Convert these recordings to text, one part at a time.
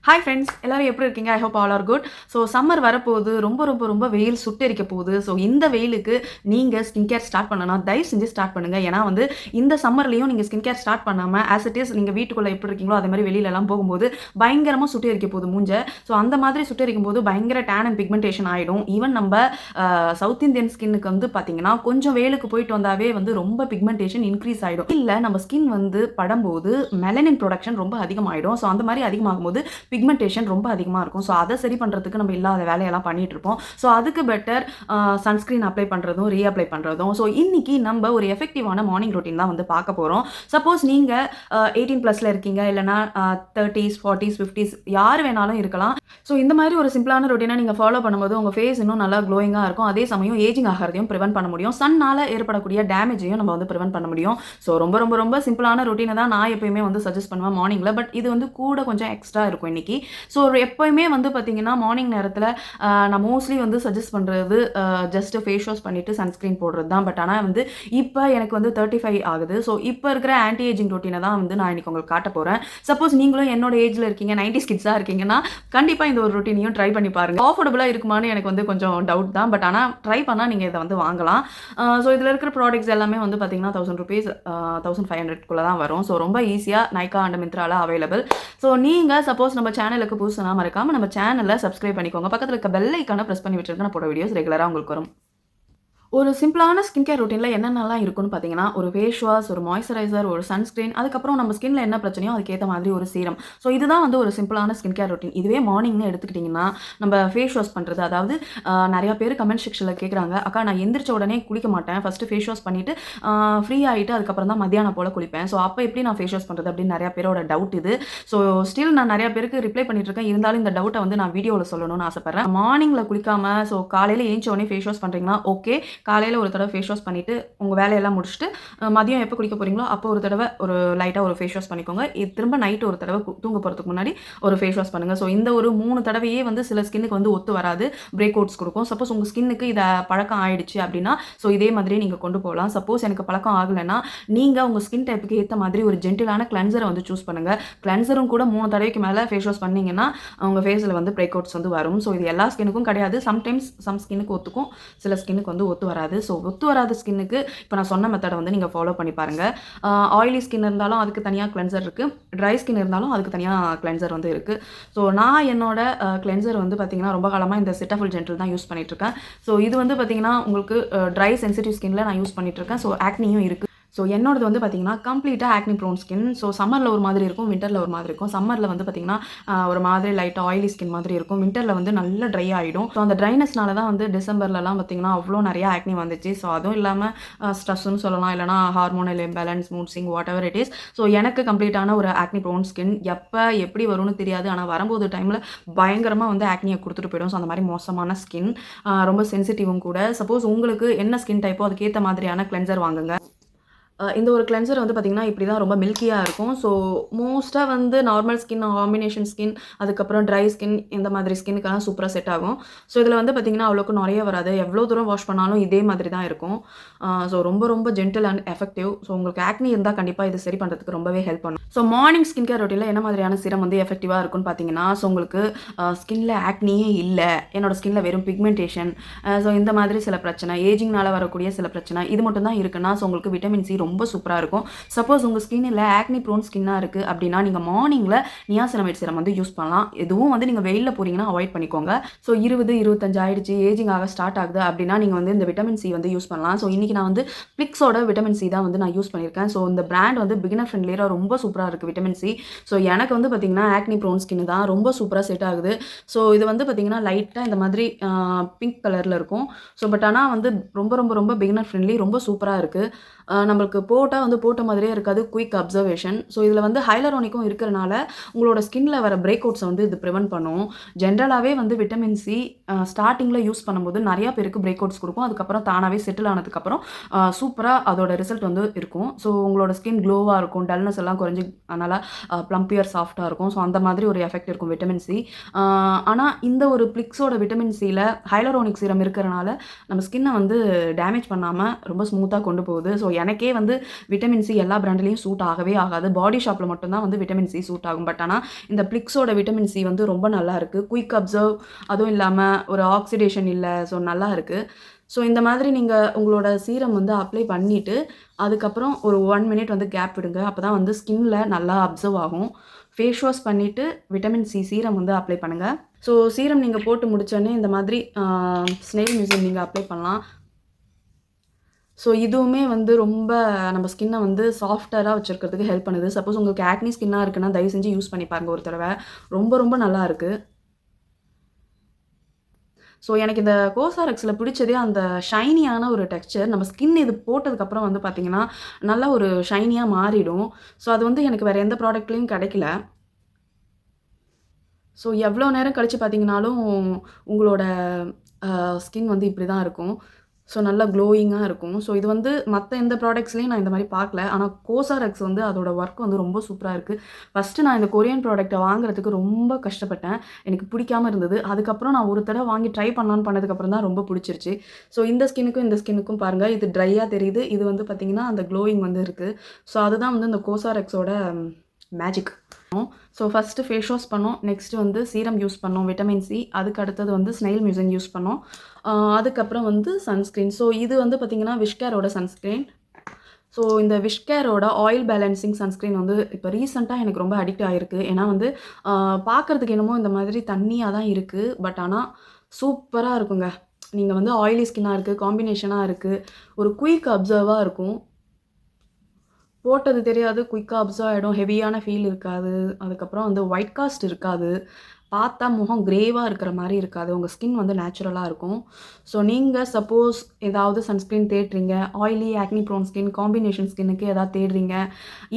Hi friends எல்லாரும் எப்படி இருக்கீங்க? I hope all are good. So summer வரப்போகுது. ரொம்ப ரொம்ப ரொம்ப வெயில் சுட்டெரிக்க போகுது. ஸோ இந்த வெயிலுக்கு நீங்கள் ஸ்கின் கேர் ஸ்டார்ட் பண்ணனா தயவு செஞ்சு ஸ்டார்ட் பண்ணுங்கள். ஏன்னா வந்து இந்த சம்மர்லேயும் நீங்கள் ஸ்கின் கேர் ஸ்டார்ட் பண்ணாமல் ஆஸ் இட் இஸ் நீங்கள் வீட்டுக்குள்ளே எப்படி இருக்கீங்களோ அதே மாதிரி வெளியிலலாம் போகும்போது பயங்கரமாக சுட்டெரிக்க போகுது மூஞ்ச. ஸோ அந்த மாதிரி சுட்டெரிக்கும் போது பயங்கர டேன் அண்ட் பிக்மெண்டேஷன் ஆகிடும். ஈவன் நம்ம சவுத் இந்தியன் ஸ்கின்னுக்கு வந்து பார்த்தீங்கன்னா கொஞ்சம் வெயிலுக்கு போயிட்டு வந்தாவே வந்து ரொம்ப பிக்மெண்டேஷன் இன்க்ரீஸ் ஆகிடும். இல்லை நம்ம ஸ்கின் வந்து படும்போது மெலனின் ப்ரொடக்ஷன் ரொம்ப அதிகமாகிடும். ஸோ அந்த மாதிரி அதிகமாகும் போது பிக்மெண்டேஷன் ரொம்ப அதிகமாக இருக்கும். ஸோ அதை சரி பண்ணுறதுக்கு நம்ம இல்லாத வேலையெல்லாம் பண்ணிட்டு இருப்போம். ஸோ அதுக்கு பெட்டர் சன்ஸ்க்ரீன் அப்ளை பண்ணுறதும் ரீஅப்ளை பண்ணுறதும். ஸோ இன்னைக்கு நம்ம ஒரு எஃபெக்டிவான மார்னிங் ரொட்டீன் தான் வந்து பார்க்க போகிறோம். சப்போஸ் நீங்கள் 18+ இருக்கீங்க, இல்லைனா 30s 40s 50s யார் வேணாலும் இருக்கலாம். ஸோ இந்த மாதிரி ஒரு சிம்பிளான ரொட்டீனை நீங்கள் ஃபாலோ பண்ணும்போது உங்கள் ஃபேஸ் இன்னும் நல்லா க்ளோயிங்காக இருக்கும். அதே சமயம் ஏஜிங் ஆகிறதையும் ப்ரிவென்ட் பண்ண முடியும். சன்னால் ஏற்படக்கூடிய டேமேஜையும் நம்ம வந்து ப்ரிவென்ட் பண்ண முடியும். ஸோ ரொம்ப ரொம்ப ரொம்ப சிம்பிளான ரொட்டீனை தான் நான் எப்பயுமே வந்து சஜஸ்ட் பண்ணுவேன் மார்னிங்கில். பட் இது வந்து கூட கொஞ்சம் எக்ஸ்ட்ரா இருக்கும் இன்னைக்கு. ஸோ எப்போயுமே வந்து பார்த்தீங்கன்னா மார்னிங் நேரத்தில் நான் மோஸ்ட்லி வந்து சஜஸ்ட் பண்ணுறது ஜஸ்ட் ஃபேஸ் வாஷ் பண்ணிவிட்டு சன்ஸ்க்ரீன் போடுறது தான். பட் ஆனால் வந்து இப்போ எனக்கு வந்து 35 ஆகுது. ஸோ இப்போ இருக்கிற ஆன்டி ஏஜிங் ரொட்டீனை தான் வந்து நான் இன்றைக்கி உங்களுக்கு காட்ட போகிறேன். சப்போஸ் நீங்களும் என்னோட ஏஜில் இருக்கீங்க, 90s கிட்ஸாக இருக்கீங்கன்னா கண்டிப்பாக இந்த ஒரு ரொட்டீனையும் ட்ரை பண்ணி பாருங்கள். ஆஃபோர்டபுளாக இருக்குமான்னு எனக்கு வந்து கொஞ்சம் டவுட் தான். பட் ஆனால் ட்ரை பண்ணால் நீங்கள் இதை வந்து வாங்கலாம். ஸோ இதில் இருக்கிற ப்ராடக்ட்ஸ் எல்லாமே வந்து பார்த்தீங்கன்னா 1000 rupees 1500 தான் வரும். ஸோ ரொம்ப ஈஸியாக நைக்கா அண்ட் மிந்த்ரால அவைலபிள். ஸோ நீங்கள் சப்போஸ் நம்ம சேனலுக்கு புதுசுனா மறக்காம நம்ம சேனலை சப்ஸ்கிரைப் பண்ணிக்கோங்க. பக்கத்தில் இருக்க பெல் ஐக்கானை ப்ரெஸ் பண்ணி வச்சிருங்க. நான் போட வீடியோஸ் ரெகுலராக உங்களுக்கு வரும். ஒரு சிம்பிளான ஸ்கின் கேர் ரொட்டீனில் என்னென்னலாம் இருக்குன்னு பார்த்தீங்கன்னா, ஒரு ஃபேஸ் வாஷ், ஒரு மாய்ஸ்சரைசர், ஒரு சன்ஸ்க்ரீன், அதுக்கப்புறம் நம்ம ஸ்கின்ல என்ன பிரச்சனையோ அதுக்கேற்ற மாதிரி ஒரு சீரம். ஸோ இதுதான் வந்து ஒரு சிம்பிளான ஸ்கின் கேர் ரொட்டீன். இதுவே மார்னிங்னு எடுத்துக்கிட்டிங்கன்னா, நம்ம ஃபேஸ் வாஷ் பண்ணுறது, அதாவது நிறையா பேர் கமெண்ட் செக்ஷனில் கேட்குறாங்க, அக்கா நான் எந்திரிச்ச உடனே குளிக்க மாட்டேன், ஃபஸ்ட்டு ஃபேஸ் வாஷ் பண்ணிவிட்டு ஃப்ரீ ஆகிட்டு அதுக்கப்புறம் தான் மத்தியானம் போல் குளிப்பேன். ஸோ அப்போ எப்படி நான் ஃபேஸ் வாஷ் பண்ணுறது அப்படின்னு நிறையா பேரோட டவுட் இது. ஸோ ஸ்டில் நான் நிறையா பேருக்கு ரிப்ளை பண்ணிட்டு இருக்கேன். இருந்தாலும் இந்த டவுட்டை வந்து நான் வீடியோவில் சொல்லணும்னு ஆசைப்பட்றேன். மார்னிங்கில் குளிக்காமல் ஸோ காலையில் எழுந்த உடனே ஃபேஸ் வாஷ் பண்ணுறீங்கன்னா ஓகே, காலையில் ஒரு தடவை ஃபேஸ் வாஷ் பண்ணிவிட்டு உங்கள் வேலையெல்லாம் முடிச்சுட்டு மதியம் எப்போ குளிக்க போகிறீங்களோ அப்போ ஒரு தடவை ஒரு லைட்டாக ஒரு ஃபேஸ் வாஷ் பண்ணிக்கோங்க. இது திரும்ப நைட்டு ஒரு தடவை தூங்க போகிறதுக்கு முன்னாடி ஒரு ஃபேஸ் வாஷ் பண்ணுங்கள். ஸோ இந்த ஒரு 3 தடவையே வந்து சில ஸ்கின்னுக்கு வந்து ஒத்து வராது, பிரேக் அவுட்ஸ் கொடுக்கும். சப்போஸ் உங்கள் ஸ்கின்னுக்கு இதை பழக்கம் ஆயிடுச்சு அப்படின்னா ஸோ இதே மாதிரி நீங்கள் கொண்டு போகலாம். சப்போஸ் எனக்கு பழக்கம் ஆகலைன்னா நீங்கள் உங்கள் ஸ்கின் டைப்புக்கு ஏற்ற மாதிரி ஒரு ஜென்டிலான கிளென்சரை வந்து சூஸ் பண்ணுங்கள். கிளென்சரும் கூட 3 தடவைக்கு மேலே ஃபேஸ் வாஷ் பண்ணிங்கன்னா உங்கள் ஃபேஸில் வந்து பிரேக் அவுட்ஸ் வந்து வரும். ஸோ இது எல்லா ஸ்கின்னுக்கும் கிடையாது. சம்டைம்ஸ் சம் ஸ்கின்னுக்கு ஒத்துக்கும், சில ஸ்கின்னுக்கு வந்து ஒத்து வராது. ஸோ ஒத்து வராத ஸ்கின்னுக்கு இப்போ நான் சொன்ன மெத்தடை வந்து நீங்கள் ஃபாலோ பண்ணி பாருங்கள். ஆயிலி ஸ்கின் இருந்தாலும் அதுக்கு தனியாக கிளென்சர் இருக்குது, ட்ரை ஸ்கின் இருந்தாலும் அதுக்கு தனியாக கிளென்சர் வந்து இருக்குது. ஸோ நான் என்னோட கிளென்சர் வந்து பார்த்திங்கன்னா ரொம்ப காலமாக இந்த செட்டாஃபுல் ஜென்டில் தான் யூஸ் பண்ணிகிட்ருக்கேன். ஸோ இது வந்து பார்த்திங்கன்னா உங்களுக்கு ட்ரை சென்சிட்டிவ் ஸ்கின்னில் நான் யூஸ் பண்ணிகிட்ருக்கேன். ஸோ ஆக்னியும் இருக்குது. ஸோ என்னோடது வந்து பார்த்திங்கன்னா கம்ப்ளீட்டாக ஆக்னி ப்ரோன் ஸ்கின். ஸோ சம்மரில் ஒரு மாதிரி இருக்கும், விண்டரில் ஒரு மாதிரி இருக்கும். சம்மரில் வந்து பார்த்திங்கன்னா ஒரு மாதிரி லைட்டாக ஆயிலி ஸ்கின் மாதிரி இருக்கும். விண்டரில் வந்து நல்லா ட்ரை ஆகிடும். ஸோ அந்த ட்ரைனஸ்னால தான் வந்து டிசம்பர்லலாம் பார்த்திங்கன்னா அவ்வளோ நிறையா ஆக்னி வந்துச்சு. ஸோ அதுவும் இல்லாமல் ஸ்ட்ரெஸ்ஸுன்னு சொல்லலாம், இல்லைனா hormonal imbalance, mood swing, what ever it is. So எனக்கு கம்ப்ளீட்டான ஒரு ஆக்னி ப்ரோன் ஸ்கின். எப்போ எப்படி வரும்னு தெரியாது, ஆனால் வரும்போது டைமில் பயங்கரமாக வந்து ஆக்னியை கொடுத்துட்டு போயிடும். ஸோ அந்த மாதிரி மோசமான ஸ்கின், ரொம்ப சென்சிட்டிவும் கூட. சப்போஸ் உங்களுக்கு என்ன ஸ்கின் டைப்போ அதுக்கேற்ற மாதிரியான கிளென்சர் வாங்குங்க. இந்த ஒரு கிளென்சர் வந்து பார்த்திங்கன்னா இப்படி தான் ரொம்ப மில்கியாக இருக்கும். ஸோ மோஸ்ட்டாக வந்து நார்மல் ஸ்கின், காம்பினேஷன் ஸ்கின், அதுக்கப்புறம் ட்ரை ஸ்கின், இந்த மாதிரி ஸ்கின்னுக்கெல்லாம் சூப்பராக செட் ஆகும். ஸோ இதில் வந்து பார்த்திங்கன்னா அவ்வளோக்கு நிறைய வராது. எவ்வளோ தூரம் வாஷ் பண்ணாலும் இதே மாதிரி தான் இருக்கும். ஸோ ரொம்ப ரொம்ப ஜென்டில் அண்ட் எஃபெக்டிவ். ஸோ உங்களுக்கு ஆக்னி இருந்தால் கண்டிப்பாக இது சரி பண்ணுறதுக்கு ரொம்பவே ஹெல்ப் பண்ணும். ஸோ மார்னிங் ஸ்கின் கேர் ரொட்டீனில் என்ன மாதிரியான சீரம் வந்து எஃபெக்டிவாக இருக்குன்னு பார்த்தீங்கன்னா, ஸோ உங்களுக்கு ஸ்கின்ல ஆக்னியே இல்லை, என்னோட ஸ்கின்ல வெறும் பிக்மெண்டேஷன், ஸோ இந்த மாதிரி சில பிரச்சனை, ஏஜிங்னால் வரக்கூடிய சில பிரச்சனை, இது மட்டும் தான் இருக்குன்னா ஸோ உங்களுக்கு விட்டமின் சி ரொம்ப சூப்பராக இருக்கும். சப்போஸ் உங்கள் ஸ்கின்னில் ஆக்னி ப்ரோன் ஸ்கின்னாக இருக்குது அப்படின்னா நீங்கள் மார்னிங்கில் நியாசினமைட் சீரம் வந்து யூஸ் பண்ணலாம். எதுவும் வந்து நீங்கள் வெயிலில் போகிறீங்கன்னா அவாய்ட் பண்ணிக்கோங்க. ஸோ 20 25 ஆயிடுச்சு, ஏஜிங் ஆக ஸ்டார்ட் ஆகுது அப்படின்னா நீங்கள் வந்து இந்த விட்டமின் சி வந்து யூஸ் பண்ணலாம். ஸோ இன்றைக்கி நான் வந்து பிளிக்ஸோட விட்டமின் சி தான் வந்து நான் யூஸ் பண்ணியிருக்கேன். ஸோ இந்த பிராண்ட் வந்து பிகினர் ஃப்ரெண்ட்லியாக ரொம்ப சூப்பராக இருக்குது விட்டமின் சி. ஸோ எனக்கு வந்து பார்த்திங்கன்னா ஆக்னி ப்ரோன் ஸ்கின் தான் ரொம்ப சூப்பராக செட் ஆகுது. ஸோ இது வந்து பார்த்திங்கன்னா லைட்டாக இந்த மாதிரி பிங்க் கலரில் இருக்கும். ஸோ பட் ஆனால் வந்து ரொம்ப ரொம்ப ரொம்ப பிகினர் ஃப்ரெண்ட்லி, ரொம்ப சூப்பராக இருக்குது. நம்மளுக்கு போட்டால் வந்து போட்ட மாதிரியே இருக்காது, குயிக் அப்சர்வேஷன். ஸோ இதில் வந்து ஹைலரோனிக்கும் இருக்கிறனால உங்களோட ஸ்கின்ல வர பிரேக் அவுட்ஸை வந்து இது ப்ரிவென்ட் பண்ணும். ஜென்ரலாகவே வந்து விட்டமின் சி ஸ்டார்டிங்கில் யூஸ் பண்ணும்போது நிறையா பேருக்கு பிரேக் அவுட்ஸ் கொடுக்கும். அதுக்கப்புறம் தானாகவே செட்டில் ஆனதுக்கப்புறம் சூப்பராக அதோட ரிசல்ட் வந்து இருக்கும். ஸோ உங்களோட ஸ்கின் க்ளோவாக இருக்கும், டல்னஸ் எல்லாம் குறைஞ்சி நல்லா ப்ளம்பியர் சாஃப்டாக இருக்கும். ஸோ அந்த மாதிரி ஒரு எஃபெக்ட் இருக்கும் விட்டமின் சி. ஆனால் இந்த ஒரு பிளிக்ஸோட விட்டமின் சியில் ஹைலரோனிக் சீரம் இருக்கிறனால நம்ம ஸ்கின்னை வந்து டேமேஜ் பண்ணாமல் ரொம்ப ஸ்மூத்தாக கொண்டு போகுது. ஸோ எனக்கே வந்து வந்து விட்டமின் சி எல்லா பிராண்ட்லேயும் சூட் ஆகவே ஆகாது. பாடி ஷாப்பில் மட்டும்தான் வந்து விட்டமின் சி சூட் ஆகும். பட் ஆனால் இந்த பிளிக்ஸோட விட்டமின் சி வந்து ரொம்ப நல்லா இருக்குது. குயிக் அப்சர்வ், அதுவும் இல்லாமல் ஒரு ஆக்சிடேஷன் இல்லை. ஸோ நல்லா இருக்குது. ஸோ இந்த மாதிரி நீங்கள் உங்களோட சீரம் வந்து அப்ளை பண்ணிவிட்டு அதுக்கப்புறம் ஒரு 1 மினிட் வந்து கேப் விடுங்க. அப்போ தான் வந்து ஸ்கின்ல நல்லா அப்சர்வ் ஆகும். ஃபேஸ் வாஷ் பண்ணிவிட்டு விட்டமின் சி சீரம் வந்து அப்ளை பண்ணுங்கள். ஸோ சீரம் நீங்கள் போட்டு முடிச்சோடனே இந்த மாதிரி ஸ்னெயில் மியூசியம் நீங்கள் அப்ளை பண்ணலாம். ஸோ இதுவுமே வந்து ரொம்ப நம்ம ஸ்கின்னை வந்து சாஃப்டராக வச்சுருக்கிறதுக்கு ஹெல்ப் பண்ணுது. சப்போஸ் உங்களுக்கு ஆக்னி ஸ்கின்னாக இருக்குன்னா தயவு செஞ்சு யூஸ் பண்ணி பாருங்கள் ஒரு தடவை. ரொம்ப ரொம்ப நல்லா இருக்குது. ஸோ எனக்கு இந்த கோசாரெக்ஸில் பிடிச்சதே அந்த ஷைனியான ஒரு டெக்ஸ்சர். நம்ம ஸ்கின் இது போட்டதுக்கப்புறம் வந்து பார்த்திங்கன்னா நல்லா ஒரு ஷைனியாக மாறிடும். ஸோ அது வந்து எனக்கு வேறு எந்த ப்ராடக்ட்லேயும் கிடைக்கல. ஸோ எவ்வளோ நேரம் கழித்து பார்த்தீங்கனாலும் உங்களோட ஸ்கின் வந்து இப்படி தான் இருக்கும். ஸோ நல்லா க்ளோயிங்காக இருக்கும். ஸோ இது வந்து மற்ற எந்த ப்ராடக்ட்ஸ்லையும் நான் இந்த மாதிரி பார்க்கல. ஆனால் கோசாரெக்ஸ் வந்து அதோட ஒர்க் வந்து ரொம்ப சூப்பராக இருக்குது. ஃபஸ்ட்டு நான் இந்த கொரியன் ப்ராடக்ட்டை வாங்குறதுக்கு ரொம்ப கஷ்டப்பட்டேன். எனக்கு பிடிக்காம இருந்தது. அதுக்கப்புறம் நான் ஒரு தடவை வாங்கி ட்ரை பண்ணலான்னு பண்ணதுக்கப்புறம் தான் ரொம்ப பிடிச்சிருச்சு. ஸோ இந்த ஸ்கின்னுக்கும் பாருங்கள், இது ட்ரையாக தெரியுது. இது வந்து பார்த்திங்கன்னா அந்த க்ளோயிங் வந்து இருக்குது. ஸோ அதுதான் வந்து இந்த கோசாரெக்ஸோட magic. So first face wash பண்ணோம். நெக்ஸ்ட்டு வந்து சீரம் யூஸ் பண்ணோம் விட்டமின் சி. அதுக்கு அடுத்தது வந்து ஸ்னெயில் மியூசியம் யூஸ் பண்ணோம். அதுக்கப்புறம் வந்து சன்ஸ்க்ரீன். ஸோ இது வந்து பார்த்திங்கன்னா விஷ்கேரோட சன்ஸ்க்ரீன். ஸோ இந்த விஷ்கேரோட ஆயில் பேலன்சிங் சன்ஸ்க்ரீன் வந்து இப்போ ரீசெண்டாக எனக்கு ரொம்ப அடிக்ட் ஆகிருக்கு. ஏன்னா வந்து பார்க்குறதுக்கு என்னமோ இந்த மாதிரி தண்ணியாக தான் இருக்குது. பட் ஆனால் சூப்பராக இருக்குங்க. நீங்கள் வந்து ஆயிலி ஸ்கின்னாக இருக்குது, காம்பினேஷனாக இருக்குது, ஒரு குயிக் அப்சர்வாக இருக்கும். போட்டது தெரியாது, குயிக்காக அப்சர்வ் ஆகிடும், ஹெவியான ஃபீல் இருக்காது. அதுக்கப்புறம் வந்து ஒயிட் காஸ்ட் இருக்காது. பார்த்தா முகம் கிரேவாக இருக்கிற மாதிரி இருக்காது. உங்கள் ஸ்கின் வந்து நேச்சுரலாக இருக்கும். ஸோ நீங்கள் சப்போஸ் ஏதாவது சன்ஸ்க்ரீன் தேடுறீங்க, oily acne prone skin, combination ஸ்கின்னுக்கு ஏதாவது தேடுறீங்க,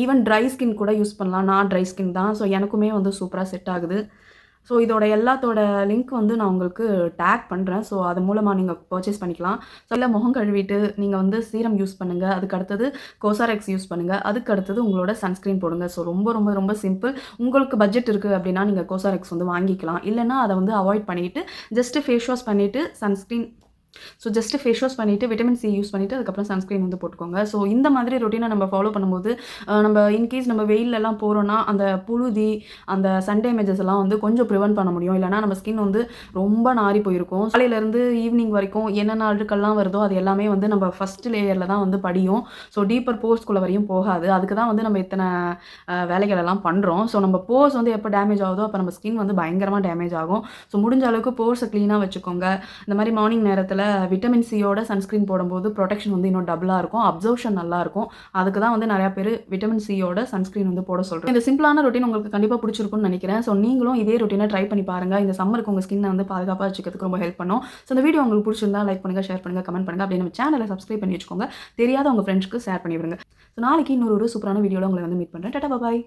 ஈவன் ட்ரை ஸ்கின் கூட யூஸ் பண்ணலாம். நான் ட்ரை ஸ்கின் தான். ஸோ எனக்குமே வந்து சூப்பராக செட் ஆகுது. ஸோ இதோட எல்லாத்தோட லிங்க் வந்து நான் உங்களுக்கு டேக் பண்ணுறேன். ஸோ அது மூலமாக நீங்கள் பர்ச்சேஸ் பண்ணிக்கலாம். ஸோ இல்லை முகம் கழுவிட்டு நீங்கள் வந்து சீரம் யூஸ் பண்ணுங்கள். அதுக்கு அடுத்தது கோசாரெக்ஸ் யூஸ் பண்ணுங்கள். அதுக்கு அடுத்தது உங்களோட சன்ஸ்க்ரீன் போடுங்க. ஸோ ரொம்ப ரொம்ப ரொம்ப சிம்பிள். உங்களுக்கு பட்ஜெட் இருக்குது அப்படின்னா நீங்கள் கோசாரெக்ஸ் வந்து வாங்கிக்கலாம். இல்லைன்னா அதை வந்து அவாய்ட் பண்ணிவிட்டு ஜஸ்ட்டு ஃபேஸ் வாஷ் பண்ணிவிட்டு சன்ஸ்க்ரீன் ஜஸ்ட்டு ஃபேஸ் வாஷ் பண்ணிவிட்டு விட்டமின் சி யூஸ் பண்ணிவிட்டு அதுக்கப்புறம் சன்ஸ்க்ரீன் வந்து போட்டுக்கோங்க. ஸோ இந்த மாதிரி ரொட்டீனை நம்ம ஃபாலோ பண்ணும்போது நம்ம இன்கேஸ் நம்ம வெயிலெல்லாம் போகிறோன்னா அந்த புழுதி, அந்த சன் டேமேஜஸ் எல்லாம் வந்து கொஞ்சம் ப்ரிவென்ட் பண்ண முடியும். இல்லைனா நம்ம ஸ்கின் வந்து ரொம்ப நாரி போயிருக்கும். காலையிலேருந்து ஈவினிங் வரைக்கும் என்னென்ன அழுக்கெல்லாம் வருதோ அது எல்லாமே வந்து நம்ம ஃபஸ்ட் லேயரில் தான் வந்து படியும். ஸோ டீப்பர் போர்ஸ்குள்ளே வரையும் போகாது. அதுக்கு தான் வந்து நம்ம இத்தனை வேலைகள் எல்லாம் பண்ணுறோம். ஸோ நம்ம போர்ஸ் வந்து எப்போ டேமேஜ் ஆகுதோ அப்போ நம்ம ஸ்கின் வந்து பயங்கரமாக டேமேஜ் ஆகும். ஸோ முடிஞ்ச அளவுக்கு போர்ஸை க்ளீனாக வச்சுக்கோங்க. இந்த மாதிரி மார்னிங் நேரத்தில் விட்டமின் சியோட சன்ஸ்க்ரீன் போடும்போது ப்ரொடெக்ஷன் வந்து இன்னும் டபுளாக இருக்கும். அப்சர்வேஷன் நல்லாயிருக்கும். அதுக்கு தான் வந்து நிறையா பேர் விட்டமின் சியோட சன்ஸ்க்ரீன் வந்து போட சொல்கிறேன். இந்த சிம்பிளான ரொட்டீன் உங்களுக்கு கண்டிப்பாக பிடிச்சிருக்கும்னு நினைக்கிறேன். ஸோ நீங்களும் இதே ரொட்டீனை ட்ரை பண்ணி பாருங்கள். இந்த சம்மருக்கு உங்கள் ஸ்கின்னை வந்து பாதுகாப்பாக வச்சுக்கிறதுக்கு ரொம்ப ஹெல்ப் பண்ணும். ஸோ இந்த வீடியோ உங்களுக்கு பிடிச்சிருந்தா லைக் பண்ணுங்கள், ஷேர் பண்ணுங்கள், கமெண்ட் பண்ணுங்கள். அப்படியே நம்ம சேனலை சப்ஸ்கிரைப் பண்ணி வச்சுக்கோங்க. தெரியாத உங்கள் ஃப்ரெண்ட்ஸ்க்கு ஷேர் பண்ணி விடுங்க. ஸோ நாளைக்கு இன்னொரு சூப்பரான வீடியோவில் உங்களை வந்து மீட் பண்ணுறேன். டாடா பாய்.